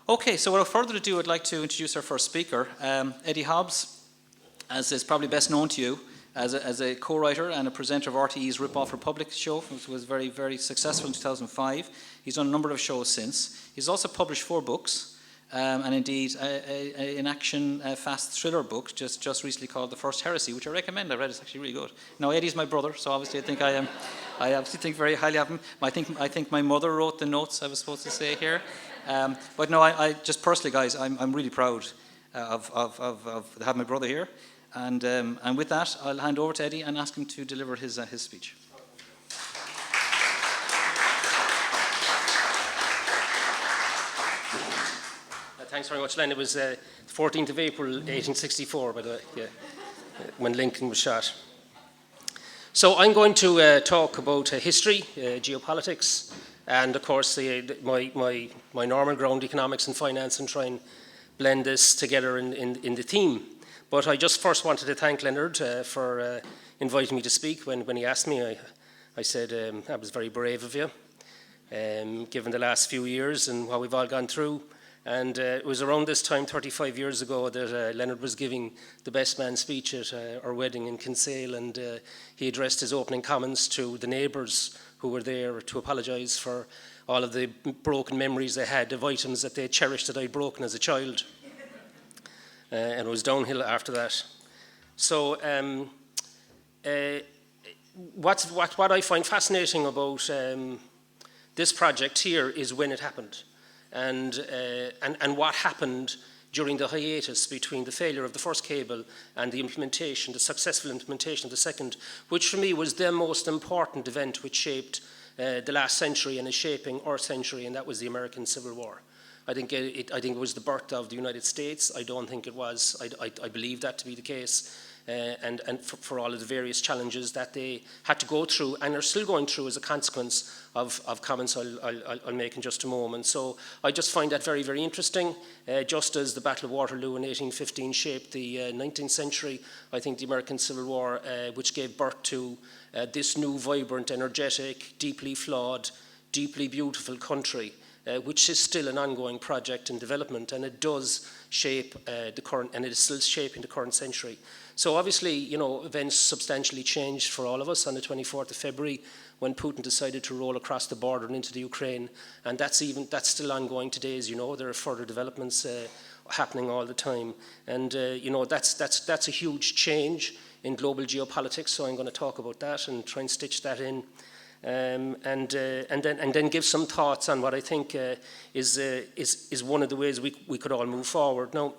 Okay, so without further ado, I'd like to introduce our first speaker, Eddie Hobbs, as is probably best known to you, as a co-writer and a presenter of RTE's Rip Off Republic show, which was very, very successful in 2005. He's done a number of shows since. He's also published 4 books, and indeed an action fast thriller book just recently called The First Heresy, which I recommend. I read it's actually really good. Now, Eddie's my brother, so obviously I obviously think very highly of him. I think my mother wrote the notes I was supposed to say here. But no, I just personally, guys, I'm really proud of having my brother here. And with that, I'll hand over to Eddie and ask him to deliver his speech. Thanks very much, Len. It was 14th of April, 1864, by the way, yeah, when Lincoln was shot. So I'm going to talk about history, geopolitics, and of course my normal ground, economics and finance, and try and blend this together in the theme. But I just first wanted to thank Leonard for inviting me to speak. When he asked me, I said that was very brave of you, given the last few years and what we've all gone through. And it was around this time, 35 years ago, that Leonard was giving the best man speech at our wedding in Kinsale, and he addressed his opening comments to the neighbours who were there to apologise for all of the broken memories they had of items that they cherished that I'd broken as a child. And it was downhill after that. So what I find fascinating about this project here is when it happened, and what happened during the hiatus between the failure of the first cable and the successful implementation of the second, which for me was the most important event which shaped the last century and is shaping our century, and that was the American Civil War. I think it was the birth of the United States. I don't think it was. I believe that to be the case, and for all of the various challenges that they had to go through and are still going through as a consequence of comments I'll make in just a moment. So I just find that very, very interesting. Just as the Battle of Waterloo in 1815 shaped the 19th century, I think the American Civil War, which gave birth to this new, vibrant, energetic, deeply flawed, deeply beautiful country, which is still an ongoing project in development, and it does shape the current, and it is still shaping the current century. So obviously, you know, events substantially changed for all of us on the 24th of February when Putin decided to roll across the border and into the Ukraine, and that's still ongoing today. As you know, there are further developments happening all the time, and you know, that's a huge change in global geopolitics. So I'm going to talk about that and try and stitch that in. And then give some thoughts on what I think is one of the ways we could all move forward. Now,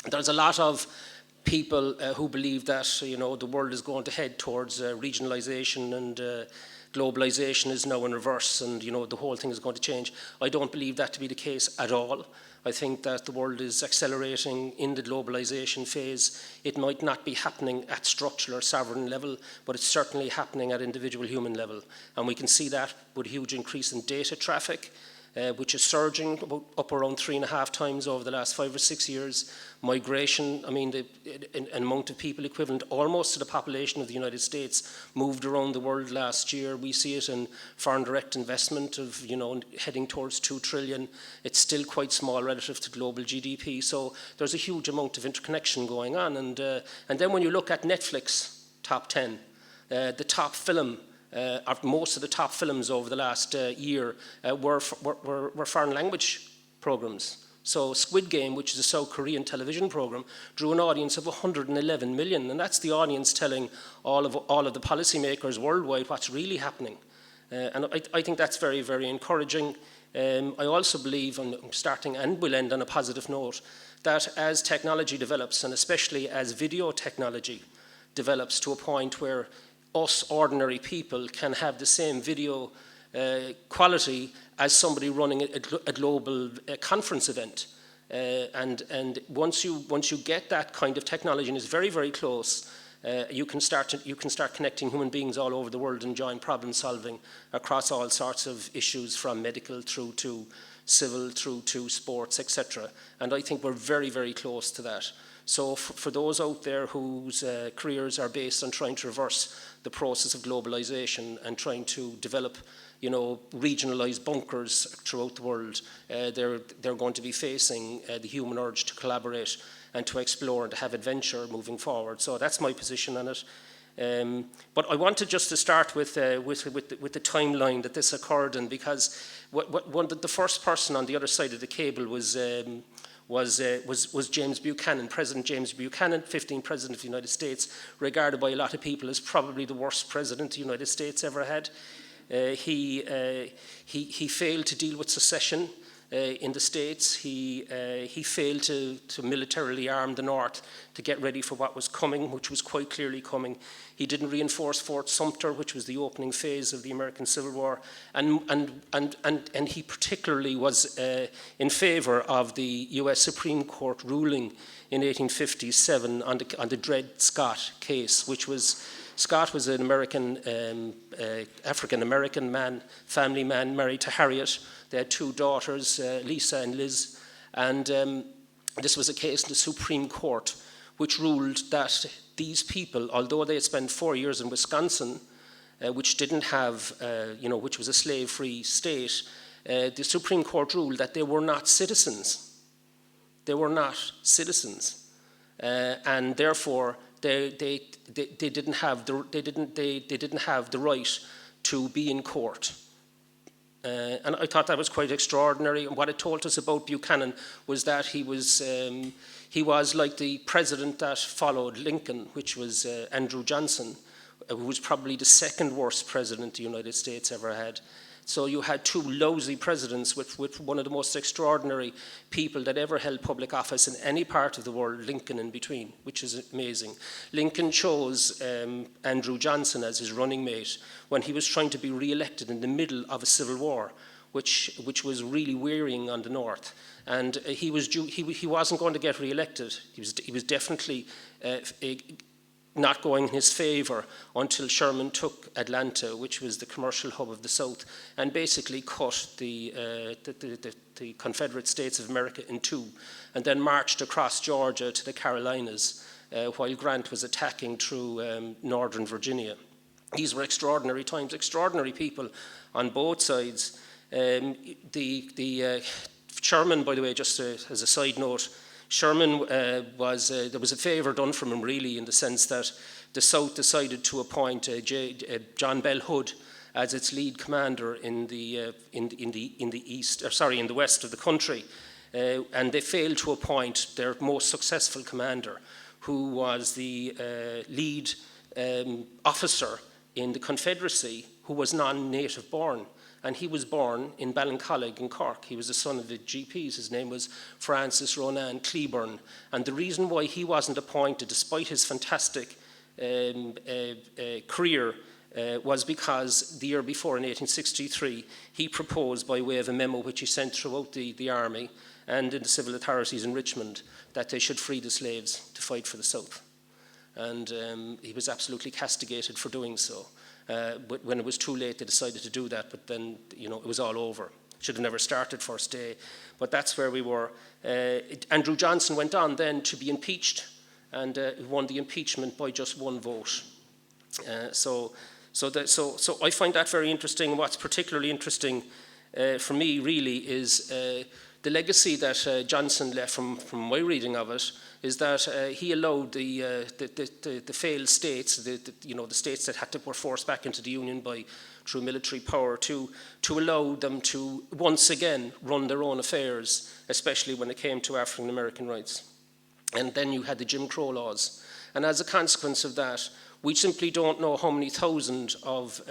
there's a lot of people who believe that, you know, the world is going to head towards regionalization, and globalization is now in reverse, and, you know, the whole thing is going to change. I don't believe that to be the case at all. I think that the world is accelerating in the globalization phase. It might not be happening at structural or sovereign level, but it's certainly happening at individual human level. And we can see that with a huge increase in data traffic, which is surging up around 3.5 times over the last 5 or 6 years. Migration, I mean, an amount of people equivalent almost to the population of the United States moved around the world last year. We see it in foreign direct investment of, you know, heading towards 2 trillion. It's still quite small relative to global GDP. So there's a huge amount of interconnection going on. And then when you look at Netflix top 10, the top film, most of the top films over the last year were foreign language programs. So Squid Game, which is a South Korean television program, drew an audience of 111 million, and that's the audience telling all of the policymakers worldwide what's really happening. And I think that's very, very encouraging. I also believe, and I'm starting and will end on a positive note, that as technology develops, and especially as video technology develops to a point where us ordinary people can have the same video quality as somebody running a global conference event, and once you get that kind of technology, and it's very, very close, you can start connecting human beings all over the world and join problem solving across all sorts of issues, from medical through to civil through to sports, etc. And I think we're very, very close to that. So for those out there whose careers are based on trying to reverse the process of globalization and trying to develop regionalised bunkers throughout the world. They're going to be facing the human urge to collaborate and to explore and to have adventure moving forward. So that's my position on it. But I wanted just to start with the timeline that this occurred in, because the first person on the other side of the cable was James Buchanan, President James Buchanan, 15th President of the United States, regarded by a lot of people as probably the worst president the United States ever had. He failed to deal with secession in the States. He failed to militarily arm the North to get ready for what was coming, which was quite clearly coming. He didn't reinforce Fort Sumter, which was the opening phase of the American Civil War, and he particularly was in favor of the U.S. Supreme Court ruling in 1857 on the Dred Scott case, which was Scott was an African-American man, family man, married to Harriet. They had 2 daughters, Lisa and Liz, and this was a case in the Supreme Court which ruled that these people, although they had spent 4 years in Wisconsin, which didn't have, which was a slave-free state, the Supreme Court ruled that they were not citizens. They were not citizens, and therefore they didn't have the right to be in court. And I thought that was quite extraordinary. And what it told us about Buchanan was that he was like the president that followed Lincoln, which was Andrew Johnson, who was probably the second worst president the United States ever had. So you had 2 lousy presidents with one of the most extraordinary people that ever held public office in any part of the world, Lincoln in between, which is amazing. Lincoln chose Andrew Johnson as his running mate when he was trying to be re-elected in the middle of a civil war, which was really wearying on the North. And he wasn't going to get re-elected. He was definitely not going in his favor until Sherman took Atlanta, which was the commercial hub of the South, and basically cut the Confederate States of America in 2, and then marched across Georgia to the Carolinas while Grant was attacking through northern Virginia. These were extraordinary times, extraordinary people on both sides. Sherman, by the way, just as a side note, Sherman there was a favour done from him, really, in the sense that the South decided to appoint John Bell Hood as its lead commander in the west of the country, and they failed to appoint their most successful commander, who was the lead officer in the Confederacy, who was non-native born. And he was born in Ballincollig in Cork. He was the son of the GPs. His name was Francis Ronan Cleburne. And the reason why he wasn't appointed, despite his fantastic career, was because the year before, in 1863, he proposed, by way of a memo which he sent throughout the army and in the civil authorities in Richmond, that they should free the slaves to fight for the South. And he was absolutely castigated for doing so. But when it was too late, they decided to do that, but then, it was all over. Should have never started first day. But that's where we were. Andrew Johnson went on then to be impeached, and won the impeachment by just 1 vote. So I find that very interesting. What's particularly interesting for me, really, is the legacy that Johnson left from my reading of it, is that he allowed the failed states, the states that were forced back into the Union through military power, to allow them to once again run their own affairs, especially when it came to African American rights. And then you had the Jim Crow laws. And as a consequence of that, we simply don't know how many thousand of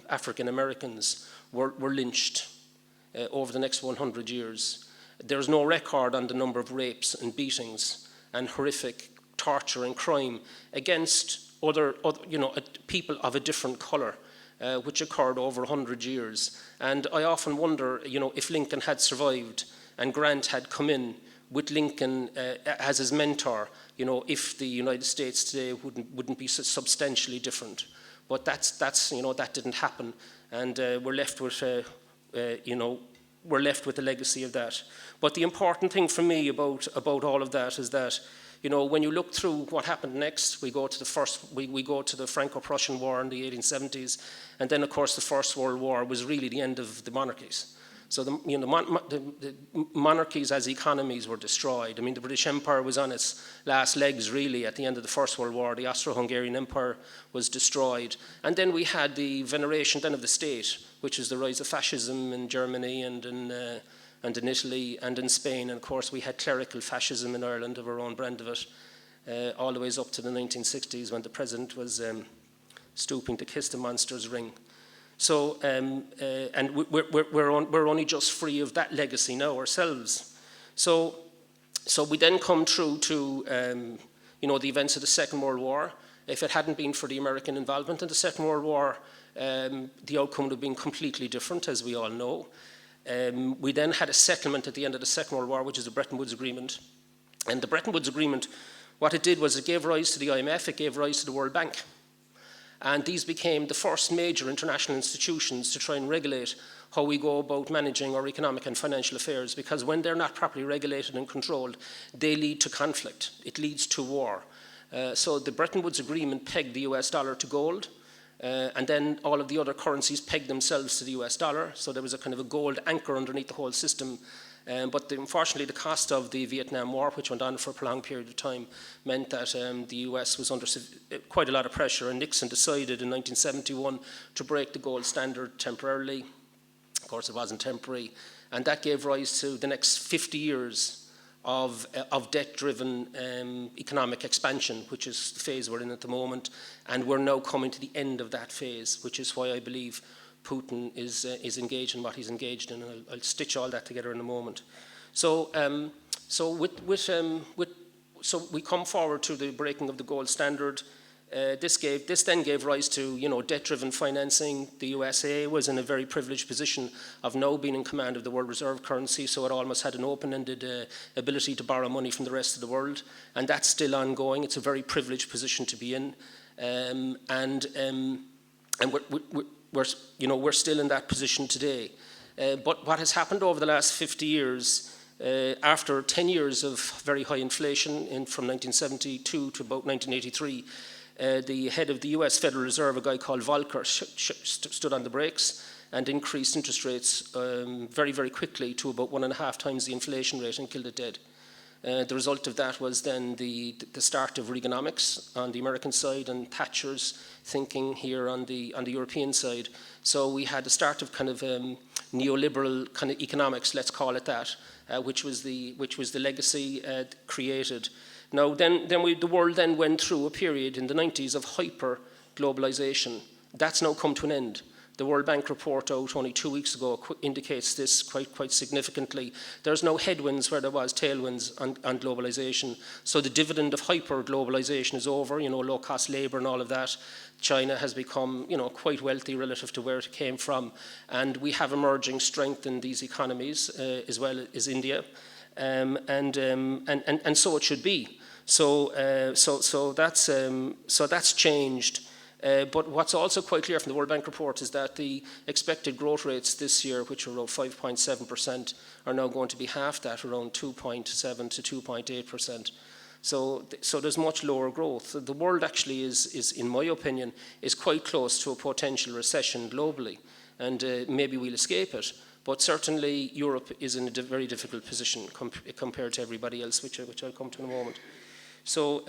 African Americans were lynched over the next 100 years. There's no record on the number of rapes and beatings and horrific torture and crime against other people of a different colour, which occurred over 100 years. And I often wonder, if Lincoln had survived and Grant had come in with Lincoln as his mentor, if the United States today wouldn't be substantially different. But that didn't happen, and we're left with we're left with the legacy of that. But the important thing for me about all of that is that, you know, when you look through what happened next, we go to the Franco-Prussian War in the 1870s, and then of course the First World War was really the end of the monarchies. So the monarchies as economies were destroyed. I mean, the British Empire was on its last legs really at the end of the First World War. The Austro-Hungarian Empire was destroyed. And then we had the veneration then of the state, which is the rise of fascism in Germany and in Italy and in Spain. And of course we had clerical fascism in Ireland of our own brand of it, all the ways up to the 1960s when the president was stooping to kiss the monster's ring. So, and we're only just free of that legacy now ourselves. So we then come through to, you know, the events of the Second World War. If it hadn't been for the American involvement in the Second World War, the outcome would have been completely different, as we all know. We then had a settlement at the end of the Second World War, which is the Bretton Woods Agreement. And the Bretton Woods Agreement, what it did was it gave rise to the IMF, it gave rise to the World Bank. And these became the first major international institutions to try and regulate how we go about managing our economic and financial affairs, because when they're not properly regulated and controlled, they lead to conflict. It leads to war. So the Bretton Woods Agreement pegged the US dollar to gold, and then all of the other currencies pegged themselves to the US dollar. So there was a kind of a gold anchor underneath the whole system. But unfortunately, the cost of the Vietnam War, which went on for a prolonged period of time, meant that the US was under quite a lot of pressure, and Nixon decided in 1971 to break the gold standard temporarily. Of course, it wasn't temporary, and that gave rise to the next 50 years of debt-driven economic expansion, which is the phase we're in at the moment, and we're now coming to the end of that phase, which is why I believe Putin is engaged in what he's engaged in, and I'll stitch all that together in a moment. So, so we come forward to the breaking of the gold standard. This then gave rise to, you know, debt-driven financing. The USA was in a very privileged position of now being in command of the world reserve currency, so it almost had an open-ended ability to borrow money from the rest of the world, and that's still ongoing. It's a very privileged position to be in, and we're still in that position today. But what has happened over the last 50 years, after 10 years of very high inflation from 1972 to about 1983, the head of the US Federal Reserve, a guy called Volcker, stood on the brakes and increased interest rates very, very quickly to about 1.5 times the inflation rate and killed it dead. The result of that was then the start of Reaganomics on the American side and Thatcher's thinking here on the European side. So we had the start of kind of neoliberal kind of economics, let's call it that, which was the legacy created. Now the world then went through a period in the 90s of hyper globalization. That's now come to an end. The World Bank report out only 2 weeks ago indicates this quite significantly. There's no headwinds where there was tailwinds on globalization. So the dividend of hyper-globalization is over, you know, low-cost labor and all of that. China has become, you know, quite wealthy relative to where it came from. And we have emerging strength in these economies, as well as India. And so it should be. So that's changed. But what's also quite clear from the World Bank report is that the expected growth rates this year, which are around 5.7%, are now going to be half that, around 2.7 to 2.8%. So there's much lower growth. The world actually is, in my opinion, is quite close to a potential recession globally, and maybe we'll escape it. But certainly Europe is in a very difficult position compared to everybody else, which I'll come to in a moment. So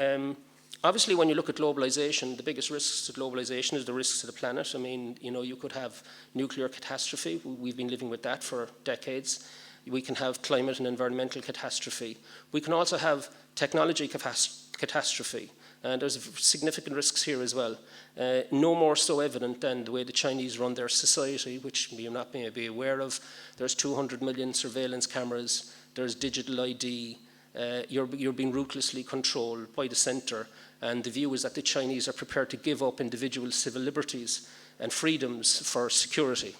obviously, when you look at globalization, the biggest risks to globalization is the risks to the planet. I mean, you know, you could have nuclear catastrophe. We've been living with that for decades. We can have climate and environmental catastrophe. We can also have technology catastrophe. And there's significant risks here as well. No more so evident than the way the Chinese run their society, which you may be aware of. There's 200 million surveillance cameras. There's digital ID. You're being ruthlessly controlled by the center. And the view is that the Chinese are prepared to give up individual civil liberties and freedoms for security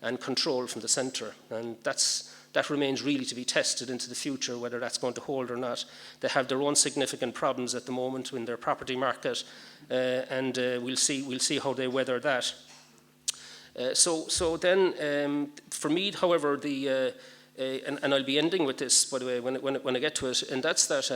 and control from the center. And that remains really to be tested into the future, whether that's going to hold or not. They have their own significant problems at the moment in their property market, and we'll see how they weather that. So then, for me, however, and I'll be ending with this, by the way, when I get to it, and that's that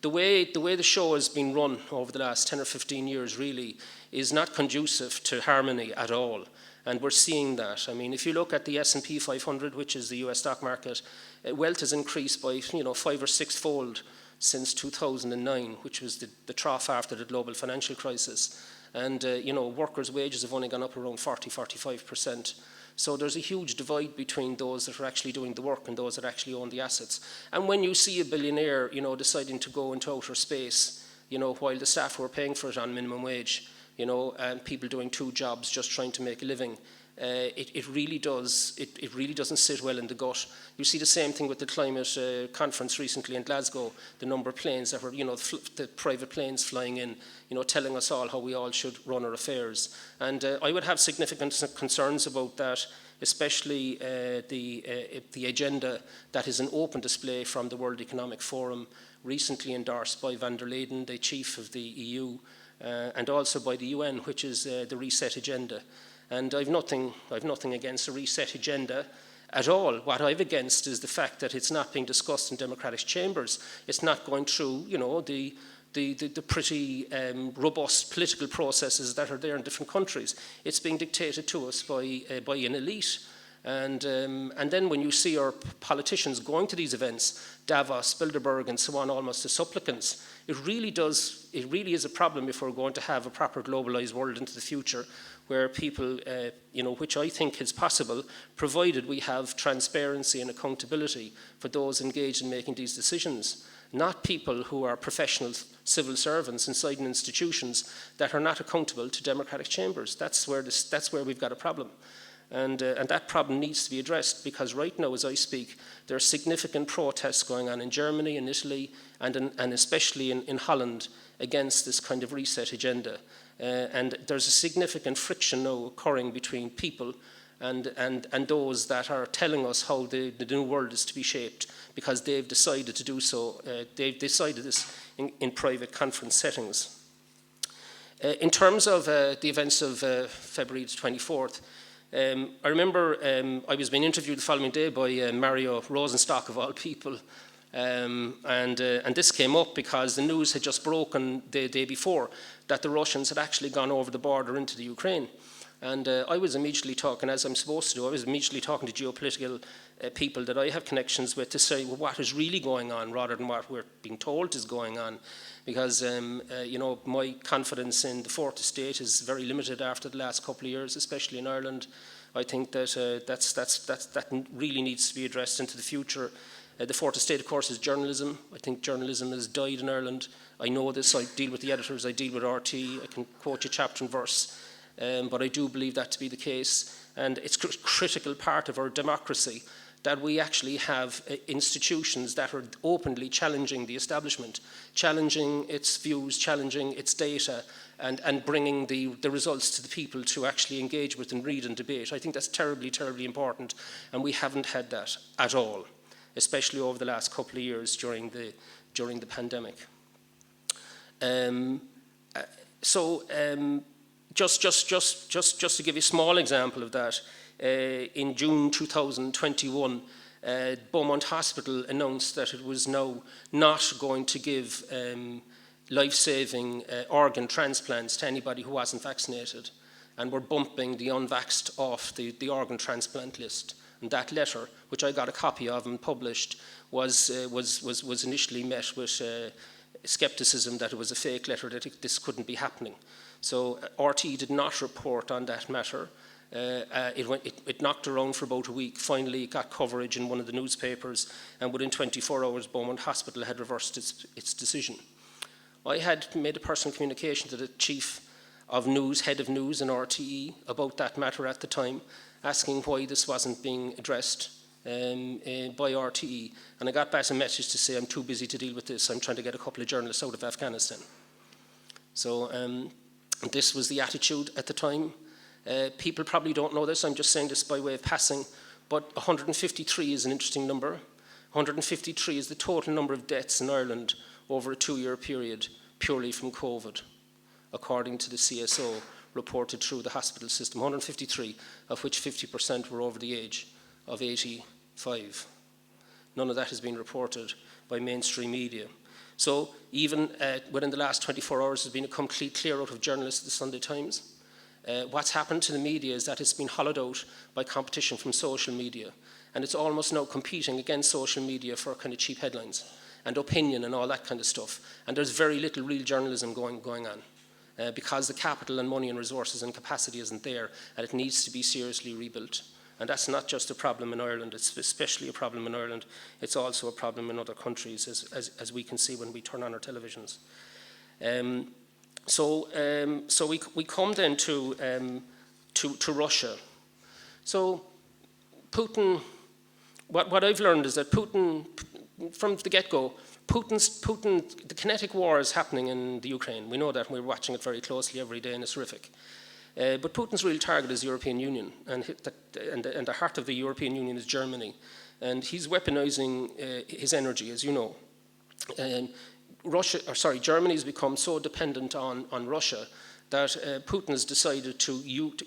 the way the show has been run over the last 10 or 15 years really is not conducive to harmony at all. And we're seeing that. I mean, if you look at the S&P 500, which is the US stock market, wealth has increased by 5 or 6 fold since 2009, which was the trough after the global financial crisis. And workers' wages have only gone up around 45%. So there's a huge divide between those that are actually doing the work and those that actually own the assets. And when you see a billionaire, deciding to go into outer space, while the staff were paying for it on minimum wage, and people doing 2 jobs just trying to make a living, it really doesn't sit well in the gut. You see the same thing with the climate conference recently in Glasgow, the number of planes that were, the private planes flying in, telling us all how we all should run our affairs. And I would have significant concerns about that, especially the agenda that is an open display from the World Economic Forum, recently endorsed by van der Leyen, the chief of the EU, and also by the UN, which is the reset agenda. And I've nothing against a reset agenda at all. What I've against is the fact that it's not being discussed in democratic chambers. It's not going through, the pretty robust political processes that are there in different countries. It's being dictated to us by an elite. And then when you see our politicians going to these events, Davos, Bilderberg, and so on, almost as supplicants, it really is a problem if we're going to have a proper globalized world into the future, where people, which I think is possible, provided we have transparency and accountability for those engaged in making these decisions, not people who are professional civil servants inside institutions that are not accountable to democratic chambers. That's where we've got a problem. And that problem needs to be addressed, because right now, as I speak, there are significant protests going on in Germany and Italy and especially in Holland against this kind of reset agenda. And there's a significant friction now occurring between people and those that are telling us how the new world is to be shaped, because they've decided to do so. They've decided this in private conference settings. In terms of the events of February 24th, I remember I was being interviewed the following day by Mario Rosenstock, of all people, and this came up because the news had just broken the day before that the Russians had actually gone over the border into the Ukraine. And I was immediately talking, as I'm supposed to do, I was immediately talking to geopolitical people that I have connections with to say, well, what is really going on, rather than what we're being told is going on. Because, my confidence in the fourth estate is very limited after the last couple of years, especially in Ireland. I think that that really needs to be addressed into the future. The fourth estate, of course, is journalism. I think journalism has died in Ireland. I know this. I deal with the editors. I deal with RT. I can quote you chapter and verse. But I do believe that to be the case. And it's a critical part of our democracy that we actually have institutions that are openly challenging the establishment, challenging its views, challenging its data, and bringing the results to the people to actually engage with and read and debate. I think that's terribly, terribly important, and we haven't had that at all, especially over the last couple of years during the pandemic. Just to give you a small example of that, in June 2021, Beaumont Hospital announced that it was now not going to give life-saving organ transplants to anybody who wasn't vaccinated, and were bumping the unvaxxed off the organ transplant list. And that letter, which I got a copy of and published, was initially met with skepticism that it was a fake letter, that this couldn't be happening. So RT did not report on that matter. It knocked around for about a week. Finally, it got coverage in one of the newspapers, and within 24 hours, Beaumont Hospital had reversed its decision. I had made a personal communication to the chief of news, head of news in RTE, about that matter at the time, asking why this wasn't being addressed by RTE. And I got back a message to say, I'm too busy to deal with this. I'm trying to get a couple of journalists out of Afghanistan. So this was the attitude at the time. People probably don't know this. I'm just saying this by way of passing. But 153 is an interesting number. 153 is the total number of deaths in Ireland over a 2-year period, purely from COVID, according to the CSO, reported through the hospital system, 153, of which 50% were over the age of 85. None of that has been reported by mainstream media. So even within the last 24 hours, there's been a complete clear out of journalists at the Sunday Times. What's happened to the media is that it's been hollowed out by competition from social media. And it's almost now competing against social media for kind of cheap headlines and opinion and all that kind of stuff. And there's very little real journalism going on because the capital and money and resources and capacity isn't there, and it needs to be seriously rebuilt. And that's not just a problem in Ireland, it's especially a problem in Ireland. It's also a problem in other countries, as we can see when we turn on our televisions. So we come then to Russia. So Putin, what I've learned is that Putin, from the get-go, the kinetic war is happening in the Ukraine. We know that, we're watching it very closely every day, and it's horrific. But Putin's real target is the European Union, and the heart of the European Union is Germany. And he's weaponizing his energy, as you know. Germany has become so dependent on Russia that Putin has decided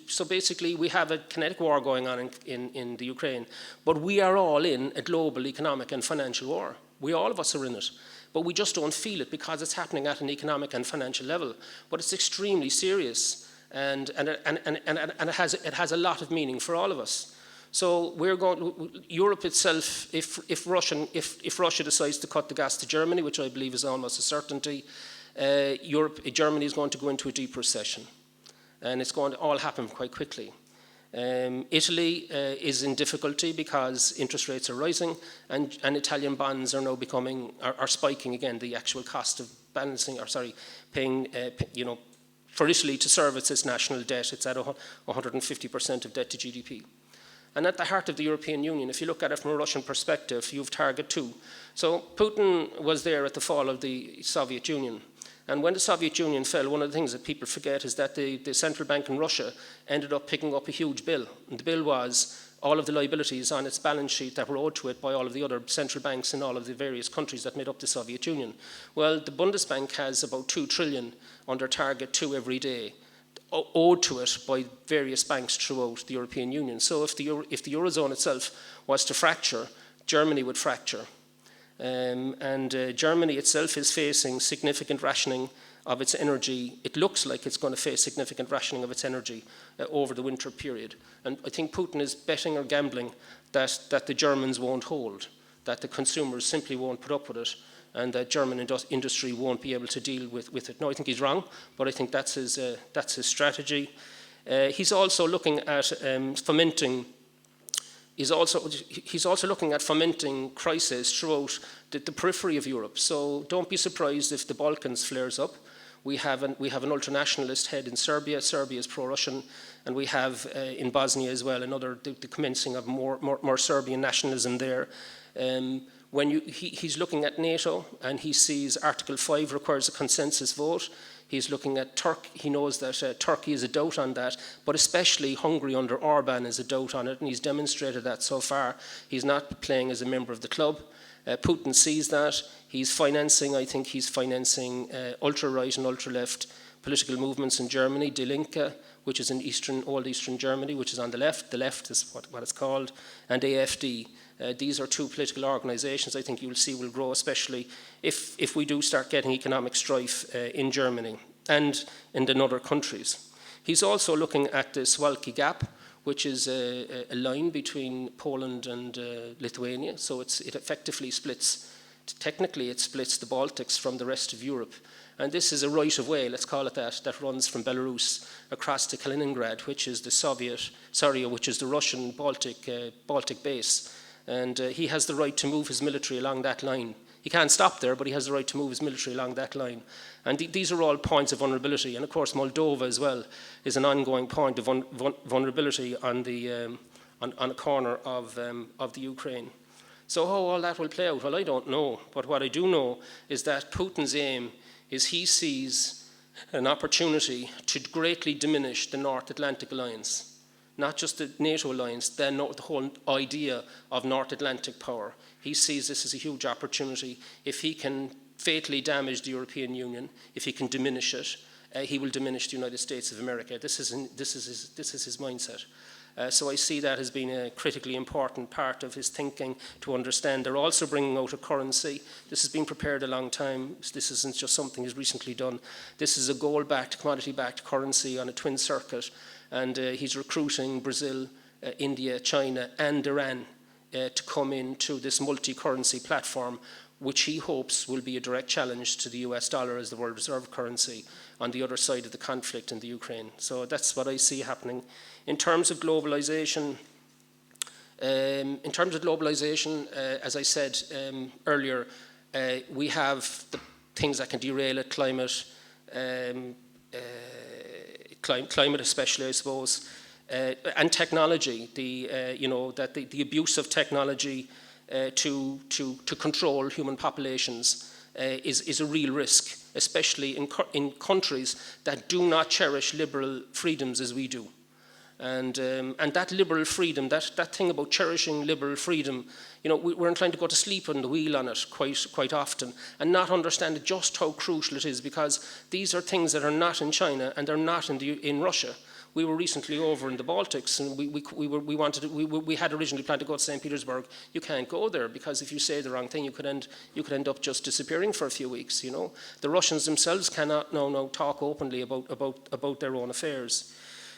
so basically we have a kinetic war going on in the Ukraine, but we are all in a global economic and financial war. All of us are in it, but we just don't feel it because it's happening at an economic and financial level. But it's extremely serious, and it has a lot of meaning for all of us. So Europe itself, if Russia decides to cut the gas to Germany, which I believe is almost a certainty, Germany is going to go into a deep recession, and it's going to all happen quite quickly. Italy is in difficulty because interest rates are rising, and Italian bonds are now are spiking again. The actual cost of paying, for Italy to service its national debt, it's at 150% of debt to GDP. And at the heart of the European Union, if you look at it from a Russian perspective, you have Target 2. So Putin was there at the fall of the Soviet Union. And when the Soviet Union fell, one of the things that people forget is that the central bank in Russia ended up picking up a huge bill. And the bill was all of the liabilities on its balance sheet that were owed to it by all of the other central banks in all of the various countries that made up the Soviet Union. Well, the Bundesbank has about 2 trillion under Target 2 every day, owed to it by various banks throughout the European Union. So if the Eurozone itself was to fracture, Germany would fracture. Germany itself is facing significant rationing of its energy. It looks like it's going to face significant rationing of its energy over the winter period. And I think Putin is betting or gambling that the Germans won't hold, that the consumers simply won't put up with it, and that German industry won't be able to deal with it. No, I think he's wrong, but I think that's his strategy. He's also looking at fomenting. He's also looking at fomenting crisis throughout the periphery of Europe. So don't be surprised if the Balkans flares up. We have an ultranationalist head in Serbia. Serbia is pro-Russian, and we have in Bosnia as well the commencing of more Serbian nationalism there. He's looking at NATO, and he sees Article 5 requires a consensus vote. He's looking at Turkey. He knows that Turkey is a doubt on that, but especially Hungary under Orban is a doubt on it, and he's demonstrated that so far. He's not playing as a member of the club. Putin sees that. He's financing ultra-right and ultra-left political movements in Germany, Die Linke, which is in old Eastern Germany, which is on the left. The left is what it's called, and AfD. These are two political organisations I think you'll see will grow, especially if we do start getting economic strife in Germany and in other countries. He's also looking at the Suwalki Gap, which is a line between Poland and Lithuania. So it effectively technically it splits the Baltics from the rest of Europe. And this is a right of way, let's call it that runs from Belarus across to Kaliningrad, which is the Russian Baltic base. And he has the right to move his military along that line. He can't stop there, but he has the right to move his military along that line. And these are all points of vulnerability. And of course, Moldova as well is an ongoing point of vulnerability on a corner of the Ukraine. So how all that will play out, well, I don't know. But what I do know is that Putin's aim is he sees an opportunity to greatly diminish the North Atlantic Alliance. Not just the NATO alliance, then the whole idea of North Atlantic power. He sees this as a huge opportunity. If he can fatally damage the European Union, if he can diminish it, he will diminish the United States of America. This is his mindset. So I see that as being a critically important part of his thinking to understand. They're also bringing out a currency. This has been prepared a long time. This isn't just something he's recently done. This is a gold-backed, commodity-backed currency on a twin circuit, and he's recruiting Brazil, India, China, and Iran to come into this multi-currency platform, which he hopes will be a direct challenge to the US dollar as the world reserve currency on the other side of the conflict in the Ukraine. So that's what I see happening. In terms of globalization, as I said earlier, we have the things that can derail it: climate, climate especially, I suppose, and technology. The abuse of technology to control human populations is a real risk, especially in countries that do not cherish liberal freedoms as we do. And that liberal freedom, that thing about cherishing liberal freedom, we're inclined to go to sleep on the wheel on it quite often and not understand just how crucial it is, because these are things that are not in China and they're not in Russia. We were recently over in the Baltics, and we had originally planned to go to St. Petersburg. You can't go there because if you say the wrong thing, you could end up just disappearing for a few weeks. The Russians themselves cannot now talk openly about their own affairs.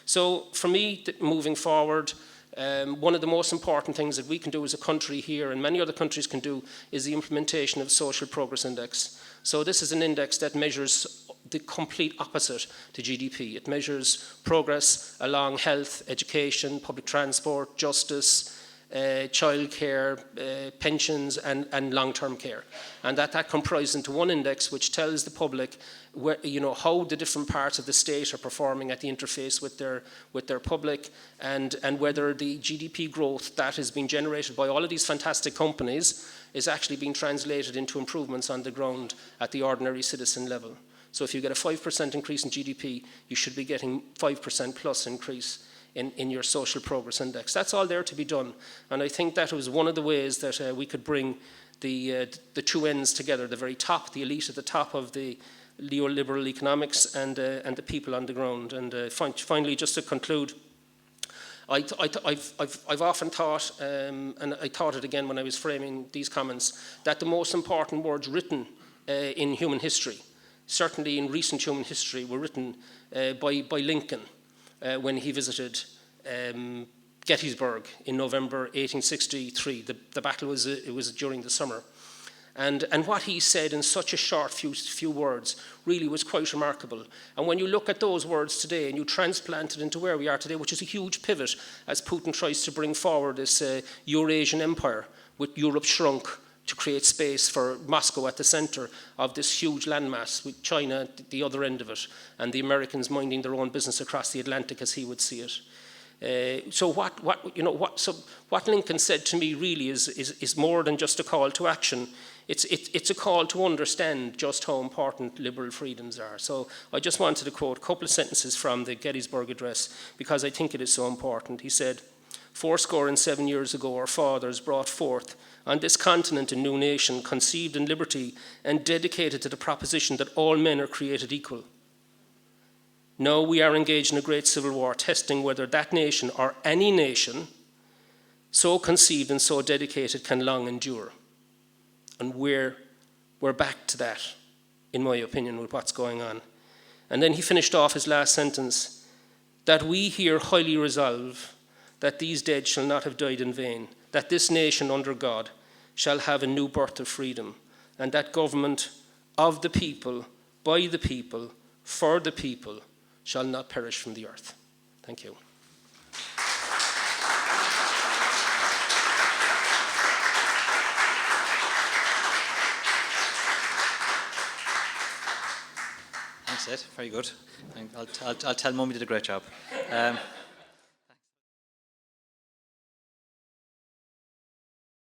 So for me, moving forward, one of the most important things that we can do as a country here, and many other countries can do, is the implementation of Social Progress Index. So this is an index that measures the complete opposite to GDP. It measures progress along health, education, public transport, justice, childcare, pensions, and long-term care, and that comprises into one index which tells the public how the different parts of the state are performing at the interface with their public, and whether the GDP growth that is being generated by all of these fantastic companies is actually being translated into improvements on the ground at the ordinary citizen level. So if you get a 5% increase in GDP, you should be getting 5% plus increase in your social progress index. That's all there to be done. And I think that was one of the ways that we could bring the two ends together, the very top, the elite at the top of the neoliberal economics, and the people on the ground. And finally, just to conclude, I've often thought, and I thought it again when I was framing these comments, that the most important words written in human history, certainly in recent human history, were written by Lincoln when he visited Gettysburg in November 1863. The battle was during the summer. And what he said in such a short few words really was quite remarkable. And when you look at those words today and you transplant it into where we are today, which is a huge pivot as Putin tries to bring forward this Eurasian empire with Europe shrunk to create space for Moscow at the center of this huge landmass, with China at the other end of it, and the Americans minding their own business across the Atlantic as he would see it. So what Lincoln said to me really is more than just a call to action. It's a call to understand just how important liberal freedoms are. So I just wanted to quote a couple of sentences from the Gettysburg Address because I think it is so important. He said, "67 years ago our fathers brought forth on this continent a new nation conceived in liberty and dedicated to the proposition that all men are created equal. Now we are engaged in a great civil war, testing whether that nation or any nation so conceived and so dedicated can long endure." And we're back to that, in my opinion, with what's going on. And then he finished off his last sentence, "that we here highly resolve that these dead shall not have died in vain, that this nation under God shall have a new birth of freedom, and that government of the people, by the people, for the people, shall not perish from the earth." Thank you. Thanks, Ed. Very good. I'll tell Mum you did a great job.